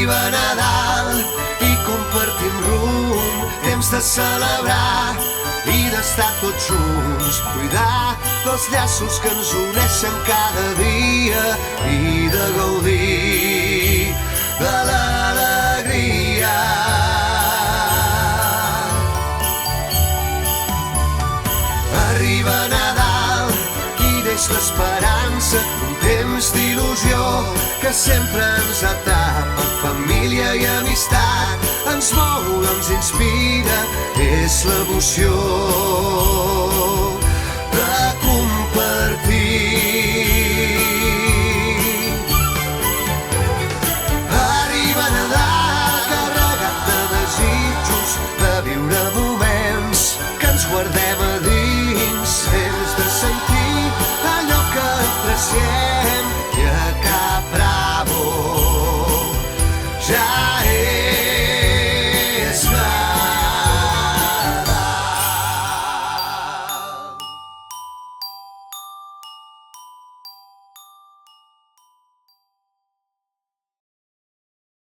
Arriba Nadal i compartim rumb, temps de celebrar i d'estar tots junts, cuidar dels llaços que ens uneixen cada dia i de gaudir de l'alegria. Arriba Nadal i deix l'esperança, un temps d'il·lusió que sempre ens atrapa. Família i amistat ens mou, ens inspira, és l'emoció de compartir. Arriba Nadal carregat de desitjos, de viure moments que ens guardem a dins, temps de sentir allò que apreciem